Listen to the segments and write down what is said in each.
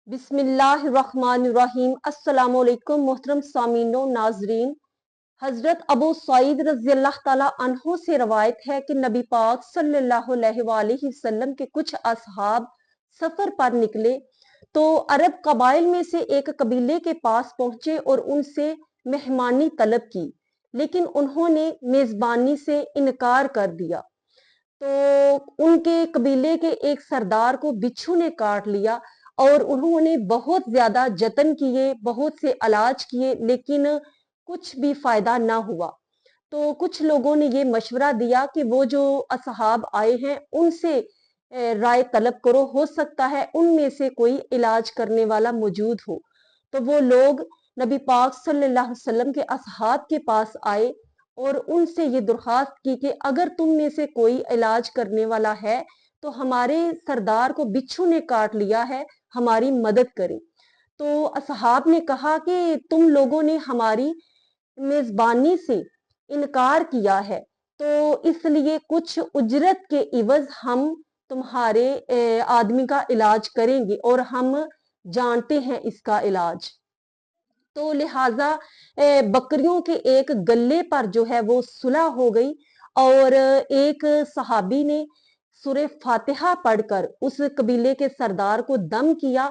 बिस्मिल्लाहिर्रहमानिर्रहीम। अस्सलामुअलैकुम मोहतरम सामीनो नाजरीन। हजरत अबू सईद रज़ी अल्लाह ताला अन्हो से रवायत है कि नबी पाक सल्लल्लाहु अलैहि वसल्लम के कुछ असहाब सफर पर निकले तो अरब कबाइल में से एक कबीले के पास पहुंचे और उनसे मेहमानी तलब की, लेकिन उन्होंने मेजबानी से इनकार कर दिया। तो उनके कबीले के एक सरदार को बिच्छू ने काट लिया और उन्होंने बहुत ज्यादा जतन किए, बहुत से इलाज किए, लेकिन कुछ भी फायदा ना हुआ। तो कुछ लोगों ने ये मशवरा दिया कि वो जो असहाब आए हैं उनसे राय तलब करो, हो सकता है उनमें से कोई इलाज करने वाला मौजूद हो। तो वो लोग नबी पाक सल्लल्लाहु अलैहि वसल्लम के असहाब के पास आए और उनसे ये दरख्वास्त की कि अगर तुम में से कोई इलाज करने वाला है तो हमारे सरदार को बिच्छू ने काट लिया है, हमारी मदद करें। तो असहाब ने कहा कि तुम लोगों ने हमारी मेजबानी से इनकार किया है, तो इसलिए कुछ उजरत के इवज हम तुम्हारे आदमी का इलाज करेंगे और हम जानते हैं इसका इलाज। तो लिहाजा बकरियों के एक गल्ले पर जो है वो सुलह हो गई और एक सहाबी ने सूरे फातिहा पढ़कर उस कबीले के सरदार को दम किया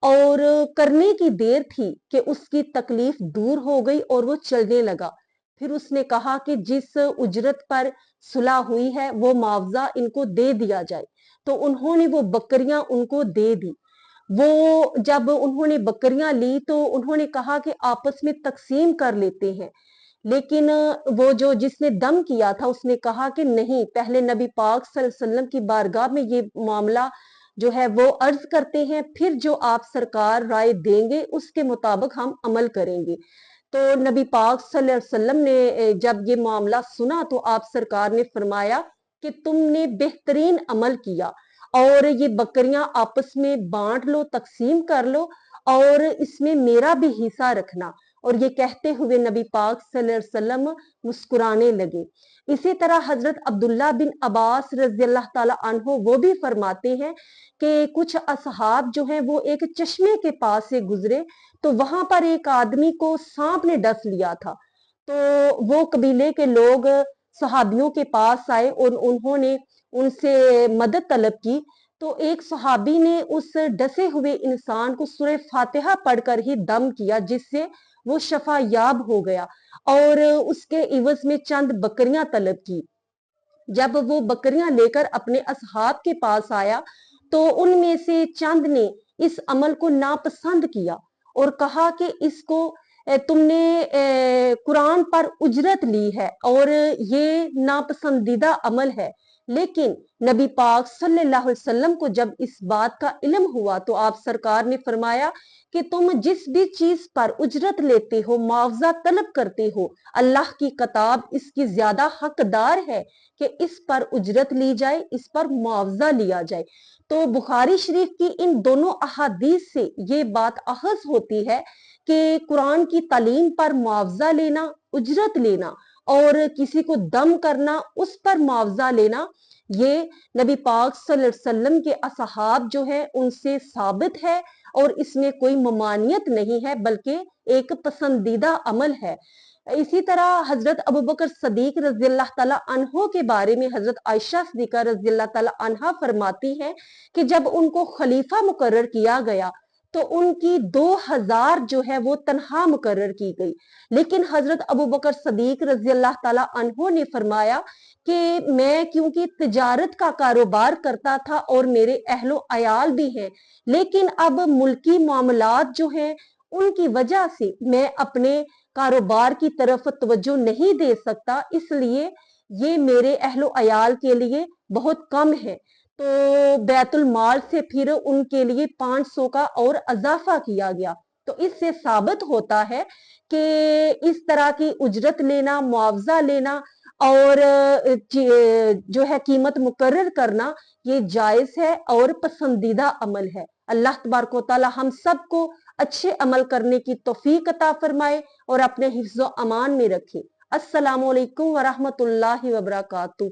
और करने की देर थी कि उसकी तकलीफ दूर हो गई और वो चलने लगा। फिर उसने कहा कि जिस उजरत पर सुलह हुई है वो मुआवजा इनको दे दिया जाए। तो उन्होंने वो बकरियां उनको दे दी। वो जब उन्होंने बकरियां ली तो उन्होंने कहा कि आपस में तकसीम कर लेते हैं, लेकिन वो जो जिसने दम किया था उसने कहा कि नहीं, पहले नबी पाक सल्लल्लाहु अलैहि वसल्लम की बारगाह में ये मामला जो है वो अर्ज करते हैं, फिर जो आप सरकार राय देंगे उसके मुताबिक हम अमल करेंगे। तो नबी पाक सल्लल्लाहु अलैहि वसल्लम ने जब ये मामला सुना तो आप सरकार ने फरमाया कि तुमने बेहतरीन अमल किया और ये बकरियां आपस में बांट लो, तकसीम कर लो और इसमें मेरा भी हिस्सा रखना। और ये कहते हुए नबी पाक सल्लल्लाहु अलैहि वसल्लम मुस्कुराने लगे। इसी तरह हजरत अब्दुल्ला बिन अब्बास रज़ी अल्लाह ताला अन्हो वो भी फरमाते हैं कि कुछ असहाब जो हैं वो एक चश्मे के पास से गुजरे तो वहां पर एक आदमी को सांप ने डस लिया था। तो वो कबीले के लोग सहाबियों के पास आए और उन्होंने उनसे मदद तलब की। तो एक सहाबी ने उस डसे हुए इंसान को सूरह फातिहा पढ़कर ही दम किया, जिससे वो शफा याब हो गया और उसके इवज में चंद बकरियां तलब की। जब वो बकरियां लेकर अपने असहाब के पास आया तो उनमें से चंद ने इस अमल को नापसंद किया और कहा कि इसको तुमने कुरान पर उजरत ली है और ये नापसंदीदा अमल है। लेकिन नबी पाक सल्लल्लाहु अलैहि वसल्लम को जब इस बात का इल्म हुआ तो आप सरकार ने फरमाया कि तुम जिस भी चीज पर उजरत लेते हो, मुआवजा तलब करते हो, अल्लाह की किताब इसकी ज्यादा हकदार है कि इस पर उजरत ली जाए, इस पर मुआवजा लिया जाए। तो बुखारी शरीफ की इन दोनों अहादीस से ये बात अहज होती है कि कुरान की तालीम पर मुआवजा लेना, उजरत लेना और किसी को दम करना, उस पर मुआवजा लेना, ये नबी पाक सल्लल्लाहु अलैहि वसल्लम के असहाब जो है उनसे साबित है और इसमें कोई ममानियत नहीं है, बल्कि एक पसंदीदा अमल है। इसी तरह हजरत अबू बकर सदीक रज़ी अल्लाह ताला अन्हो के बारे में हजरत आयशा सिद्दीक़ा रज़ी अल्लाह ताला अन्हा फरमाती हैं कि जब उनको खलीफा मुकर्रर किया गया तो उनकी 2000 जो है वो तनहा मुकर्रर की गई। लेकिन हजरत अबू बकर सदीक रज़ी अल्लाह ताला अन्हो ने फरमाया कि मैं क्योंकि तिजारत का कारोबार करता था और मेरे अहलो अयाल भी हैं, लेकिन अब मुल्की मामलात जो हैं उनकी वजह से मैं अपने कारोबार की तरफ तवज्जो नहीं दे सकता, इसलिए ये मेरे अहलो अयाल के लिए बहुत कम है। तो बैतुल माल से फिर उनके लिए 500 का और अजाफा किया गया। तो इससे साबित होता है कि इस तरह की उजरत लेना, मुआवजा लेना और जो है कीमत मुकर्रर करना, ये जायज है और पसंदीदा अमल है। अल्लाह तबारक व तआला हम सबको अच्छे अमल करने की तौफीक अता फरमाए और अपने हिफ्ज़ो अमान में रखे। अस्सलामु अलैकुम व रहमतुल्लाहि व बरकातुहू।